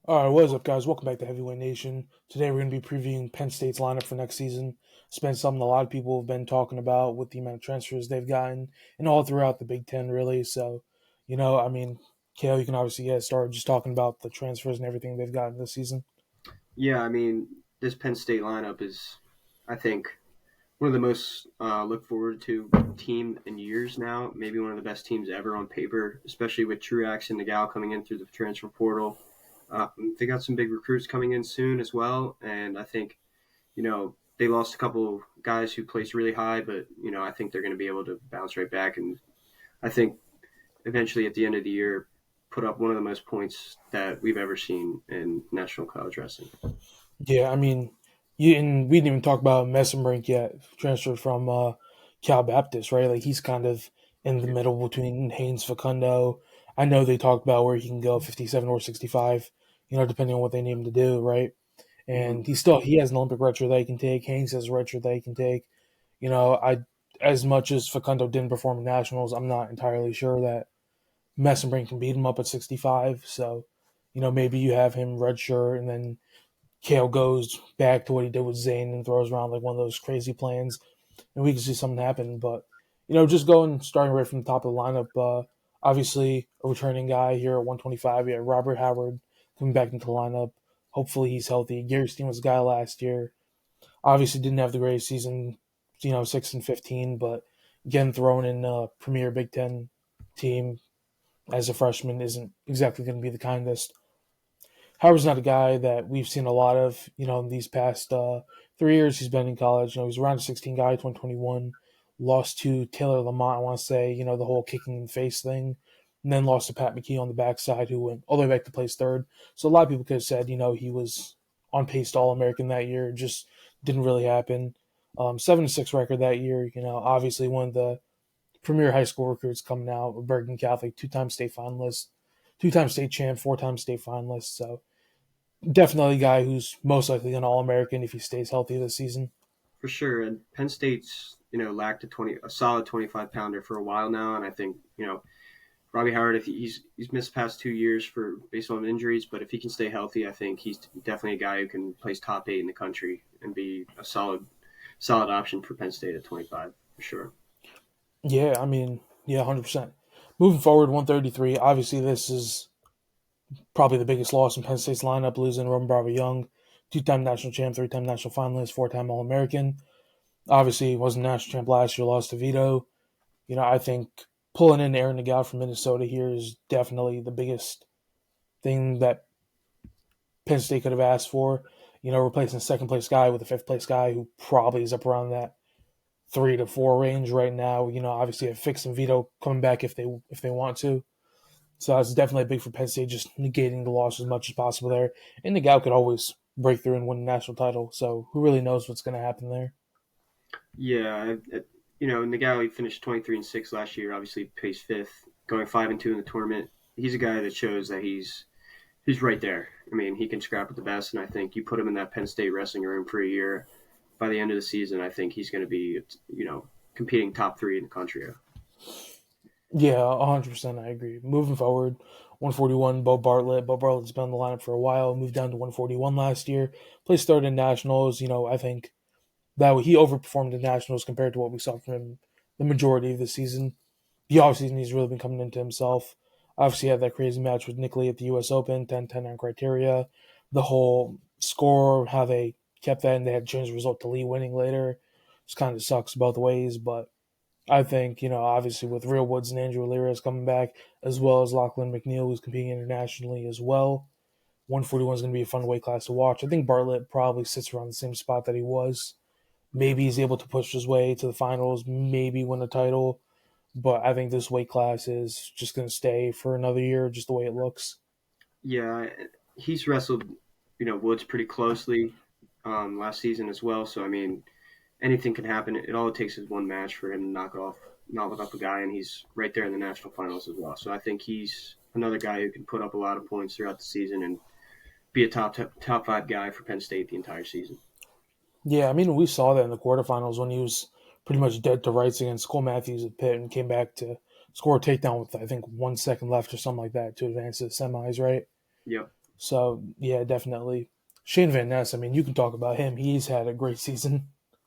All right, what is up, guys? Welcome back to Heavyweight Nation. Today we're going to be previewing Penn State's lineup for next season. It's been something a lot of people have been talking about with the amount of transfers they've gotten and all throughout the Big Ten, really. So, Kale, you can obviously get started just talking about the transfers and everything they've gotten this season. Yeah, I mean, this Penn State lineup is, I think, one of the most look forward to team in years now. Maybe one of the best teams ever on paper, especially with Truax and Nagel coming in through the transfer portal. They got some big recruits coming in soon as well, and I think they lost a couple guys who placed really high, but I think they're going to be able to bounce right back, and I think eventually at the end of the year put up one of the most points that we've ever seen in National College Wrestling. Yeah, and we didn't even talk about Messenbrink yet, transferred from Cal Baptist, right? Like he's kind of in the middle between Haynes Facundo. I know they talked about where he can go 57 or 65, depending on what they need him to do, right? Mm-hmm. And he has an Olympic retro that he can take. Haynes has a retro that he can take. I as much as Facundo didn't perform in nationals, I'm not entirely sure that Messenbrink can beat him up at 65. So, maybe you have him redshirt and then Kale goes back to what he did with Zane and throws around like one of those crazy plans, and we can see something happen. But just going starting right from the top of the lineup, obviously a returning guy here at 125. Yeah, Robert Howard coming back into the lineup. Hopefully he's healthy. Gary Steen was a guy last year. Obviously didn't have the greatest season, 6-15, but again thrown in a premier Big Ten team as a freshman isn't exactly going to be the kindest. Howard's not a guy that we've seen a lot of, in these past 3 years he's been in college. He's a round of 16 guy, 2021, lost to Taylor Lamont, I want to say, the whole kicking in the face thing, and then lost to Pat McKee on the backside, who went all the way back to place third. So a lot of people could have said, he was on pace to All American that year. It just didn't really happen. 7-6 record that year, obviously one of the premier high school recruits coming out, Bergen Catholic, two-time state finalist, two-time state champ, four-time state finalist. So definitely a guy who's most likely an All American if he stays healthy this season. For sure, and Penn State's lacked a solid 25 pounder for a while now, and I think Robbie Howard, if he's missed past 2 years for based on injuries, but if he can stay healthy, I think he's definitely a guy who can place top 8 in the country and be a solid option for Penn State at 25 for sure. Yeah, 100%. Moving forward, 133. Obviously, this is probably the biggest loss in Penn State's lineup, losing Roman Bravo Young, two-time national champ, three-time national finalist, four-time All American. Obviously, he wasn't national champ last year, lost to Vito. I think pulling in Aaron Nagel from Minnesota here is definitely the biggest thing that Penn State could have asked for. Replacing a second place guy with a fifth place guy who probably is up around that 3 to 4 range right now. Obviously have Fix and Vito coming back if they want to. So that's definitely big for Penn State, just negating the loss as much as possible there. And Nagel could always break through and win a national title. So who really knows what's going to happen there? Yeah, Nagel finished 23-6 last year. Obviously, placed fifth, going 5-2 in the tournament. He's a guy that shows that he's right there. I mean, he can scrap with the best, and I think you put him in that Penn State wrestling room for a year. By the end of the season, I think he's going to be, competing top 3 in the country. Yeah, 100%. I agree. Moving forward, 141, Bo Bartlett. Bo Bartlett's been in the lineup for a while. Moved down to 141 last year. Placed third in nationals. I think that he overperformed in nationals compared to what we saw from him the majority of the season. The offseason, he's really been coming into himself. Obviously, he had that crazy match with Nick Lee at the U.S. Open, 10-10 on criteria. The whole score, how they kept that, and they had to change the result to Lee winning later. Just kind of sucks both ways, but I think, obviously with Real Woods and Andrew Ramirez coming back, as well as Lachlan McNeil, who's competing internationally as well, 141 is going to be a fun weight class to watch. I think Bartlett probably sits around the same spot that he was. Maybe he's able to push his way to the finals, maybe win a title, but I think this weight class is just going to stay for another year, just the way it looks. Yeah, he's wrestled, Woods pretty closely last season as well. So I mean, anything can happen. All it takes is one match for him to knock off a guy, and he's right there in the national finals as well. So I think he's another guy who can put up a lot of points throughout the season and be a top 5 guy for Penn State the entire season. Yeah, we saw that in the quarterfinals when he was pretty much dead to rights against Cole Matthews at Pitt and came back to score a takedown with, I think, 1 second left or something like that to advance to the semis, right? Yep. So yeah, definitely. Shane Van Ness, I mean, you can talk about him. He's had a great season.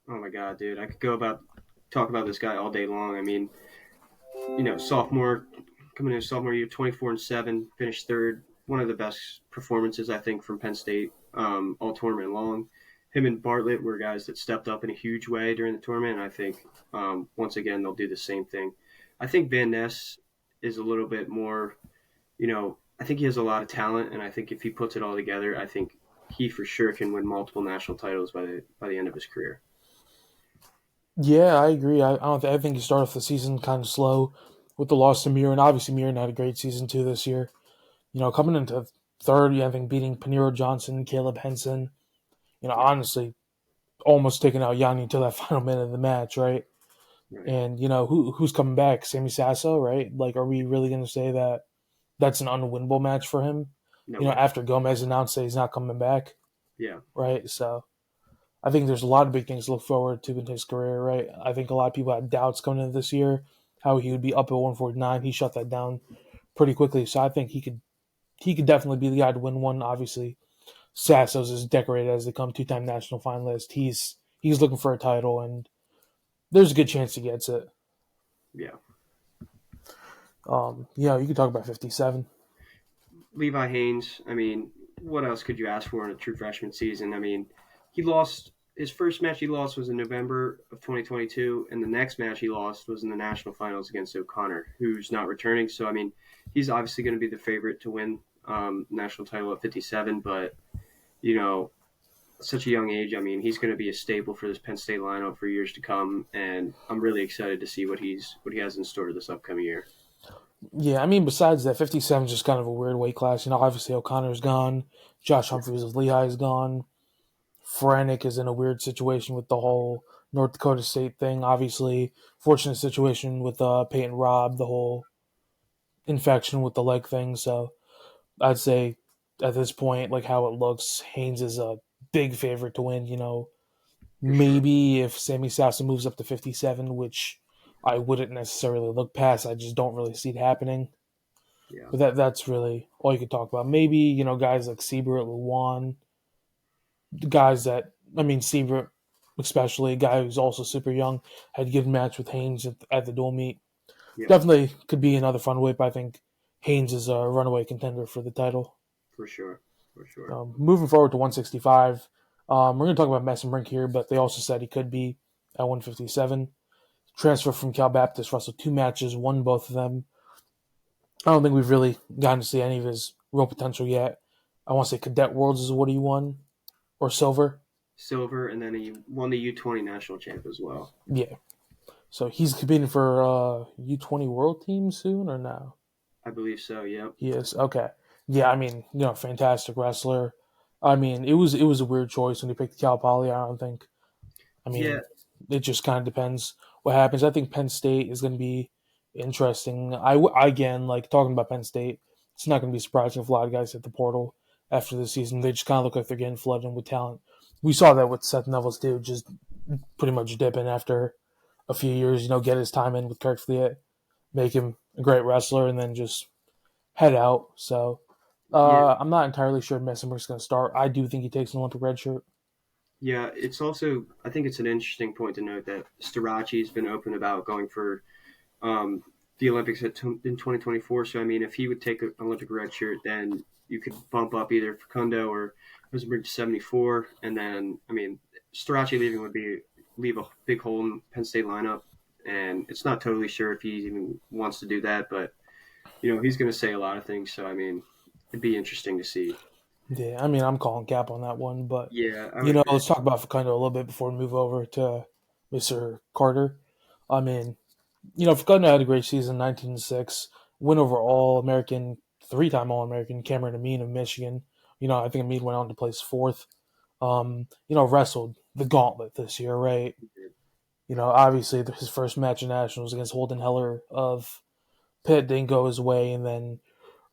Oh my god, dude, I could go about talk about this guy all day long. I mean, sophomore coming in sophomore year, 24-7, finished third. One of the best performances I think from Penn State all tournament long. Him and Bartlett were guys that stepped up in a huge way during the tournament. And I think once again they'll do the same thing. I think Van Ness is a little bit more. I think he has a lot of talent, and I think if he puts it all together, I think he for sure can win multiple national titles by the end of his career. Yeah, I agree. I don't. I think he started off the season kind of slow with the loss to Mir, and obviously Mir had a great season too this year. Coming into third, I think beating Paniro Johnson, Caleb Henson. Yeah, Honestly, almost taking out Yanni until that final minute of the match, right? right. And who's coming back? Sammy Sasso, right? Like, are we really going to say that that's an unwinnable match for him? No way. After Gomez announced that he's not coming back, Yeah, right? So I think there's a lot of big things to look forward to in his career, right? I think a lot of people had doubts coming into this year how he would be up at 149. He shut that down pretty quickly, so I think he could definitely be the guy to win one. Obviously, Sasso's as decorated as they come, two-time national finalist. He's looking for a title, and there's a good chance he gets it. yeah. You could talk about 57. Levi Haynes. I mean, what else could you ask for in a true freshman season? I mean, he lost his first match. He lost was in November of 2022, and the next match he lost was in the national finals against O'Connor, who's not returning. So I mean, he's obviously going to be the favorite to win national title at 57. But you know, such a young age. I mean, he's going to be a staple for this Penn State lineup for years to come, and I'm really excited to see what he has in store this upcoming year. Yeah, I mean, besides that, 57 is just kind of a weird weight class. Obviously O'Connor's gone. Josh Yeah, Humphreys of Lehigh is gone. Franek is in a weird situation with the whole North Dakota State thing. Obviously, fortunate situation with Peyton Robb, the whole infection with the leg thing. So I'd say at this point, like how it looks, Haynes is a big favorite to win. for sure. Maybe if Sammy Sasso moves up to 57, which I wouldn't necessarily look past, I just don't really see it happening. Yeah, But that's really all you could talk about. Maybe, guys like Siebert, Luwan, the guys that, I mean, Siebert, especially, a guy who's also super young, had a good match with Haynes at the dual meet. yeah, Definitely could be another fun whip. I think Haynes is a runaway contender for the title. for sure, for sure. Moving forward to 165, we're going to talk about Messenbrink here, but they also said he could be at 157. Transfer from Cal Baptist, wrestled two matches, won both of them. I don't think we've really gotten to see any of his real potential yet. I want to say Cadet Worlds is what he won, or Silver. Silver, and then he won the U20 national champ as well. Yeah. So he's competing for U20 World Team soon, or no? I believe so. Yep. He is. Okay. Yeah, I mean, fantastic wrestler. I mean, it was a weird choice when he picked Cal Poly. I don't think. I Yeah, mean, it just kind of depends what happens. I think Penn State is going to be interesting. Again, like talking about Penn State, it's not going to be surprising if a lot of guys hit the portal after the season. They just kind of look like they're getting flooded with talent. We saw that with Seth Neville's too, just pretty much dipping after a few years. Get his time in with Kirk Fleet, make him a great wrestler, and then just head out. So yeah, I'm not entirely sure Messenberg's going to start. I do think he takes an Olympic red shirt. yeah. It's also I think it's an interesting point to note that Starachi's been open about going for um, the Olympics in 2024. So I mean, if he would take an Olympic red shirt, then you could bump up either Facundo or Rosenberg to 74, and then I mean, Starachi leaving would be leave a big hole in Penn State lineup, and it's not totally sure if he even wants to do that, but he's going to say a lot of things. So I mean, it'd be interesting to see. Yeah, I mean, I'm calling cap on that one, but Yeah, I would agree. let's talk about Facundo a little bit before we move over to Mr. Carter. I mean, Facundo had a great season, 19-6, win over All American, three-time All American Cameron Amin of Michigan. I think Amin went on to place fourth. Wrestled the gauntlet this year, right? Obviously his first match in nationals against Holden Heller of Pitt didn't go his way, and then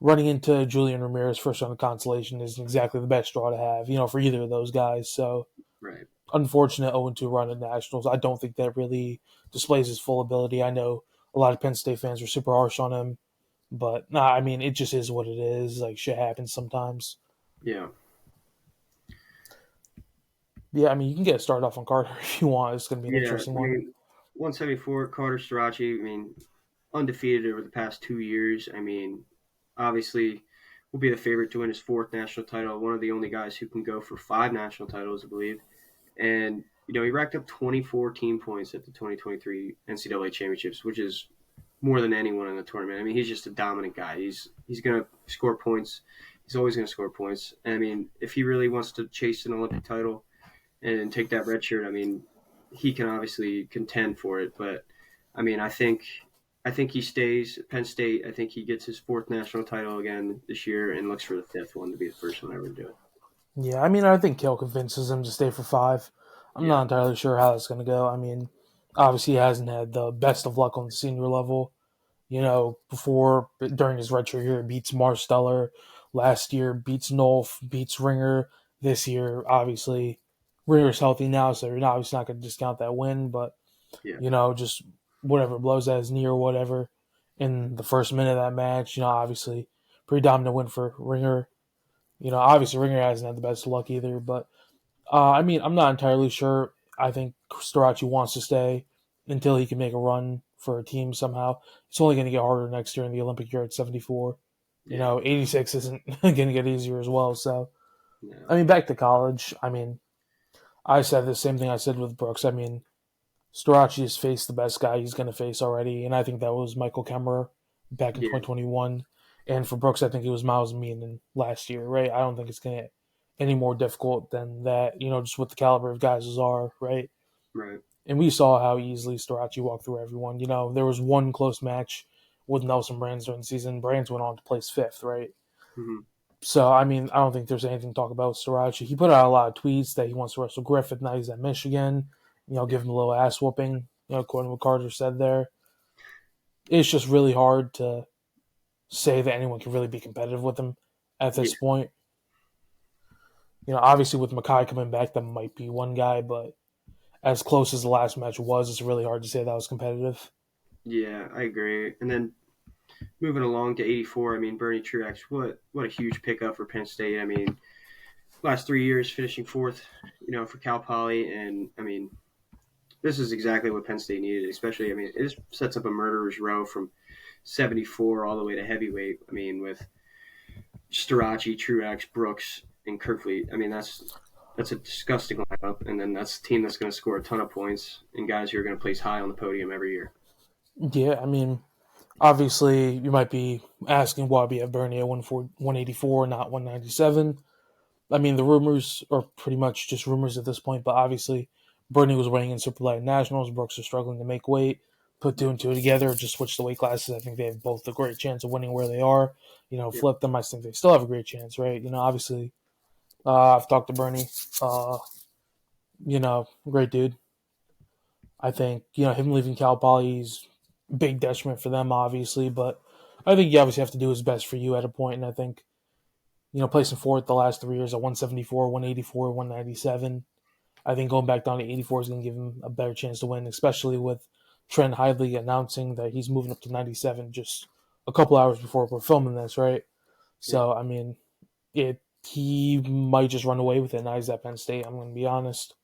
running into Julian Ramirez first round of consolation isn't exactly the best draw to have, for either of those guys. So Right. unfortunate 0-2 run at nationals. I don't think that really displays his full ability. I know a lot of Penn State fans were super harsh on him, but nah, I mean it just is what it is. Like shit happens sometimes. Yeah. Yeah, I mean, you can get started off on Carter if you want. It's going to be an Yeah. interesting I one. mean, 174, Carter Strachey, I mean, undefeated over the past 2 years. I mean, obviously, will be the favorite to win his fourth national title. One of the only guys who can go for five national titles, I believe. And, he racked up 24 team points at the 2023 NCAA championships, which is more than anyone in the tournament. I mean, he's just a dominant guy. He's going to score points. He's always going to score points. And, I mean, if he really wants to chase an Olympic title and take that red shirt, I mean, he can obviously contend for it. But, I mean, I think he stays at Penn State. I think he gets his fourth national title again this year and looks for the fifth one to be the first one ever to do it. Yeah, I mean, I think Kale convinces him to stay for 5. I'm Yeah. not entirely sure how that's going to go. I mean, obviously, he hasn't had the best of luck on the senior level. Before, during his redshirt year, beats Marsteller. Last year, beats Nolf, beats Ringer. This year, obviously, Ringer's healthy now, so you're obviously not going to discount that win, but, Yeah. just whatever blows at his knee or whatever in the first minute of that match, obviously, pretty dominant win for Ringer. Obviously, Ringer hasn't had the best luck either, but I mean, I'm not entirely sure. I think Storaci wants to stay until he can make a run for a team somehow. It's only going to get harder next year in the Olympic year at 74. Yeah. 86 isn't going to get easier as well. So, No. I mean, back to college. I mean, I said the same thing I said with Brooks. I mean, Storaci has faced the best guy he's going to face already, and I think that was Michael Kemmerer back in Yeah. 2021. And for Brooks, I think it was Miles Meenan last year, right? I don't think it's going to get any more difficult than that, just with the caliber of guys as are, right? Right. And we saw how easily Storaci walked through everyone. There was one close match with Nelson Brands during the season. Brands went on to place fifth, right? Mm-hmm. So, I mean, I don't think there's anything to talk about with Storaci. He put out a lot of tweets that he wants to wrestle Griffith. Now he's at Michigan. Yeah. Give him a little ass whooping, according to what Carter said there. It's just really hard to say that anyone can really be competitive with him at Yeah. this point. Obviously with Mackay coming back, that might be one guy, but as close as the last match was, it's really hard to say that was competitive. Yeah. I agree. And then moving along to 84, I mean, Bernie Truex, what a huge pickup for Penn State. I mean, last 3 years finishing fourth, for Cal Poly. And, I mean, this is exactly what Penn State needed, especially, I mean, it just sets up a murderer's row from 74 all the way to heavyweight. I mean, with Storaci, Truex, Brooks, and Kerkvliet. I mean, that's a disgusting lineup. And then that's a team that's going to score a ton of points and guys who are going to place high on the podium every year. Yeah, I mean, obviously you might be asking why we have Bernie at 184, not 197. I mean, the rumors are pretty much just rumors at this point, but obviously Bernie was weighing in Super Light Nationals. Brooks is struggling to make weight. Put two and two together, just switch the weight classes. I think they have both a great chance of winning where they are. Yeah. Flip them. I think they still have a great chance, right? Obviously, I've talked to Bernie. Great dude. I think, him leaving Cal Poly is a big detriment for them, obviously, but I think you obviously have to do his best for you at a point, and I think, placing fourth the last 3 years at 174, 184, 197. I think going back down to 84 is going to give him a better chance to win, especially with Trent Hidley announcing that he's moving up to 97 just a couple hours before we're filming this, right? Yeah. So, I mean, he might just run away with it now he's at Penn State. I'm going to be honest.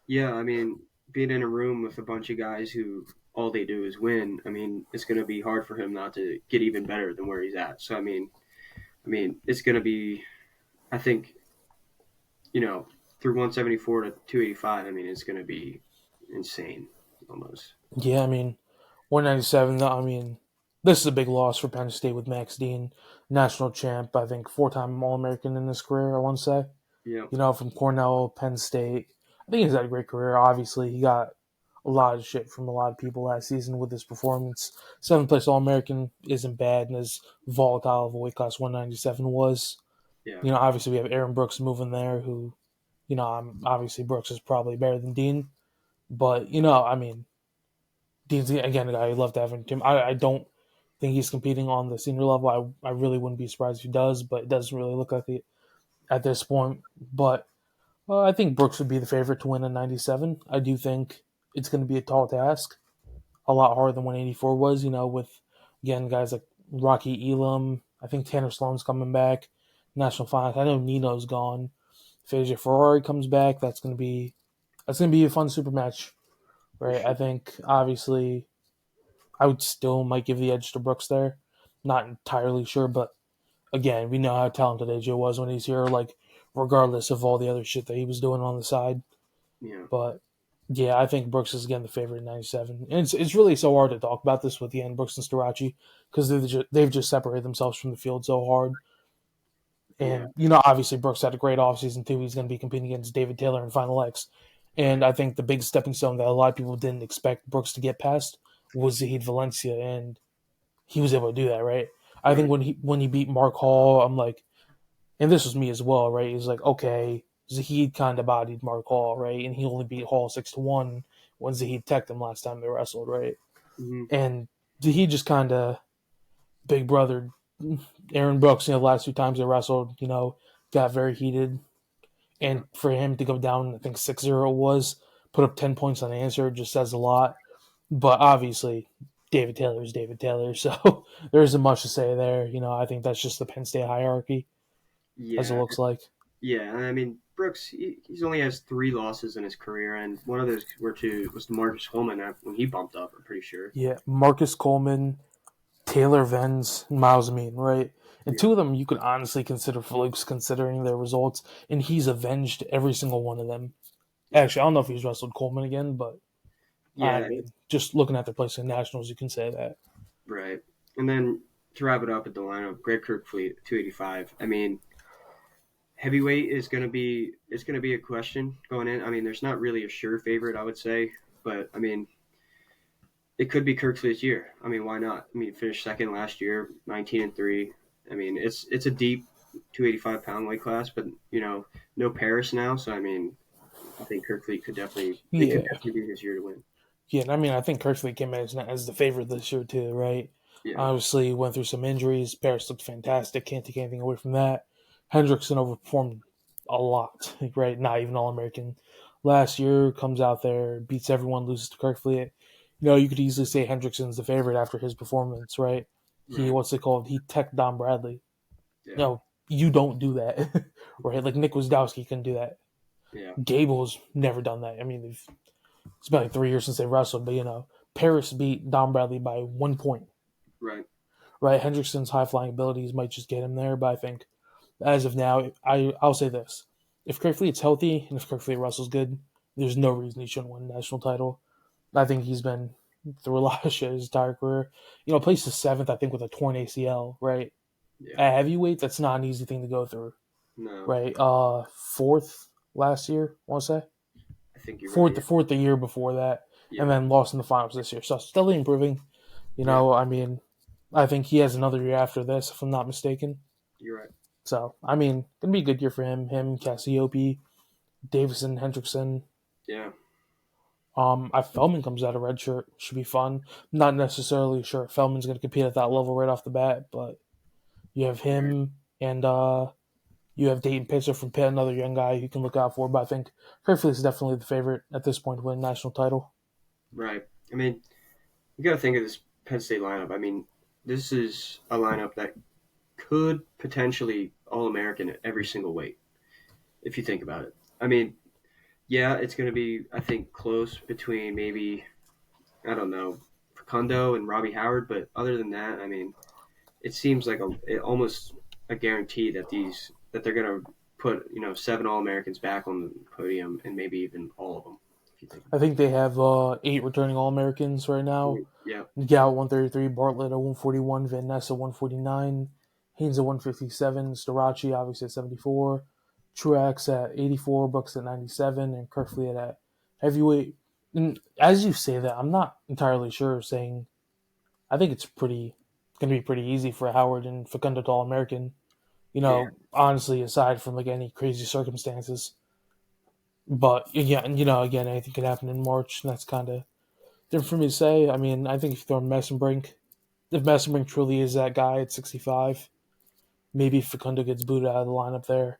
Yeah, I mean, being in a room with a bunch of guys who all they do is win, I mean, it's going to be hard for him not to get even better than where he's at. So, I mean, it's going to be, I think, through 174 to 285, I mean, it's going to be insane almost. Yeah, I mean, 197, I mean, this is a big loss for Penn State with Max Dean, national champ, I think 4-time All American in his career, I want to say. Yeah. From Cornell, Penn State. I think he's had a great career. Obviously, he got a lot of shit from a lot of people last season with his performance. 7th place All American isn't bad, and as volatile of a weight class 197 was. Yeah. Obviously, we have Aaron Brooks moving there, who, obviously Brooks is probably better than Dean. But, I mean, Dean's, again, a guy I'd love to have in team. I don't think he's competing on the senior level. I really wouldn't be surprised if he does, but it doesn't really look like it at this point. But I think Brooks would be the favorite to win in 97. I do think it's going to be a tall task, a lot harder than 184 was, with, again, guys like Rocky Elam. I think Tanner Sloan's coming back. national finals. I know Nino's gone. If AJ Ferrari comes back, that's gonna be a fun super match, for right? sure. I think obviously I would still might give the edge to Brooks there. Not entirely sure, but again, we know how talented AJ was when he's here. Like regardless of all the other shit that he was doing on the side, Yeah, but yeah, I think Brooks is again the favorite in '97. And it's really so hard to talk about this with the end Brooks and Storace because they've just separated themselves from the field so hard. yeah, And, obviously Brooks had a great offseason too. He's going to be competing against David Taylor in Final X. And right. I think the big stepping stone that a lot of people didn't expect Brooks to get past was Zahid Valencia. And he was able to do that, right? I think Right. when he beat Mark Hall, I'm like, and this was me as well, right? He's like, okay, Zahid kind of bodied Mark Hall, right? And he only beat Hall 6-1 when Zahid teched him last time they wrestled, right? Hmm. And Zahid just kind of big brother Aaron Brooks, the last two times they wrestled, got very heated. Yeah. And for him to go down, I think 6-0 was, put up 10 points on the answer, just says a lot. But obviously, David Taylor is David Taylor, so there isn't much to say there. I think that's just the Penn State hierarchy, as it Yeah. looks like. Yeah. And I mean, Brooks, he's only has 3 losses in his career, and one of those was to Marcus Holman when he bumped up. I'm pretty sure. Yeah, Marcus Coleman, Taylor Venz, and Miles Mean, right? And Yeah. two of them you could honestly consider flukes considering their results, and he's avenged every single one of them. Yeah. Actually, I don't know if he's wrestled Coleman again, but I Yeah. mean, just looking at their place in nationals, you can say that. Right. And then to wrap it up at the lineup, Greg Kirkfleet, 285. I mean, heavyweight is gonna be a question going in. I mean, there's not really a sure favorite, I would say, but I mean, it could be Kirkfleet's year. I mean, why not? I mean, finished second last year, 19-3. I mean, it's a deep 285-pound weight class, but no Paris now, so I mean, I think Kirkfleet could Yeah, definitely be his year to win. yeah. And I mean, I think Kersley came in as the favorite this year too, right? Yeah, Obviously, went through some injuries. Paris looked fantastic. Can't take anything away from that. Hendrickson overperformed a lot, right? Not even All American. Last year comes out there, beats everyone, loses to Kirkfleet. You could easily say Hendrickson's the favorite after his performance, right? He right. what's it called? He teched Don Bradley. Yeah, No, you don't do that, right? Like Nick Wisdowski couldn't do that. yeah, Gable's never done that. I mean, it's been like 3 years since they wrestled, but Paris beat Don Bradley by 1 point. right. Right, Hendrickson's high flying abilities might just get him there, but I think as of now, I'll say this: if Kirkfleet's healthy and if Kirkfleet wrestles good, there's no reason he shouldn't win a national title. I think he's been through a lot of shit his entire career. Placed his seventh, I think, with a torn ACL. Right, Yeah, at heavyweight, that's not an easy thing to go through. no, Right, fourth last year, I want to say I think you're right. fourth, Yeah, the fourth the year before that, and yeah, then lost in the finals this year. So steadily improving. yeah, I mean, I think he has another year after this, if I'm not mistaken. you're right. So I mean, gonna be a good year for him. Him, Cassiope, Davison, Hendrickson. Yeah, If Feldman comes out of red shirt, should be fun. Not necessarily sure if Feldman's gonna compete at that level right off the bat, but you have right, him and you have Dayton Pitzer from Pitt, another young guy you can look out for. But I think Kerfley is definitely the favorite at this point to win a national title. right. I mean, you got to think of this Penn State lineup. I mean, this is a lineup that could potentially All American at every single weight, if you think about it. I mean, yeah, it's going to be, I think, close between maybe, I don't know, Facundo and Robbie Howard, but other than that, I mean, it seems like almost a guarantee that they're going to put 7 All Americans back on the podium and maybe even all of them. If you think I about think they have 8 returning All Americans right now. it. Yeah, Gow at 133, Bartlett at 141, Van Ness at 149, Haynes at 157, Storace obviously at 74, Truax at 84, Brooks at 97, and Kerfleet at heavyweight. And as you say that, I'm not entirely sure. Saying I think it's going to be pretty easy for Howard and Facundo to All American. yeah, Honestly, aside from like any crazy circumstances. But yeah, and again, anything could happen in March, and that's kind of different for me to say. I mean, I think if you throw Messenbrink, if Messenbrink truly is that guy at 65, maybe Facundo gets booted out of the lineup there.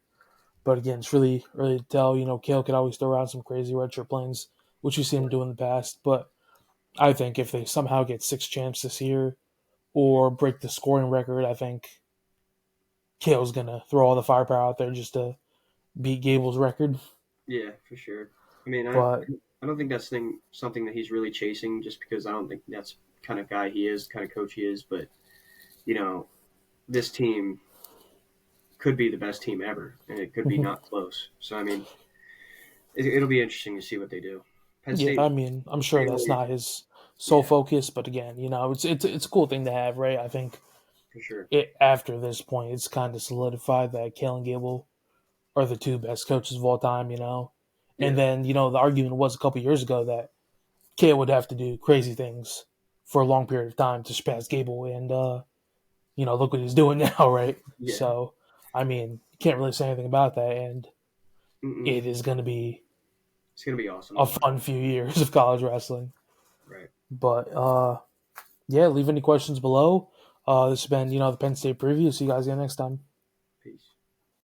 But again, it's really early to tell. Kale could always throw around some crazy redshirt planes, which you've seen him do in the past. But I think if they somehow get 6 champs this year or break the scoring record, I think Kale's gonna throw all the firepower out there just to beat Gable's record. Yeah, for sure. I mean, But I don't think that's something that he's really chasing, just because I don't think that's the kind of guy he is, kind of coach he is. But you know, this team could be the best team ever, and it could be not close. So I mean, it'll be interesting to see what they do. Penn yeah, State, I mean, I'm sure that's Baylor, not his sole yeah, focus, but again, it's a cool thing to have, right? I think for sure. after this point, it's kind of solidified that Kale and Gable are the two best coaches of all time, And Yeah, then, the argument was a couple years ago that Kale would have to do crazy things for a long period of time to surpass Gable. And, look what he's doing now, right? yeah. So, I mean, you can't really say anything about that. And Mm-mm. it is going to be It's gonna be awesome to a watch. fun few years of college wrestling. Right. But, yeah, leave any questions below. This has been, the Penn State preview. See you guys again next time.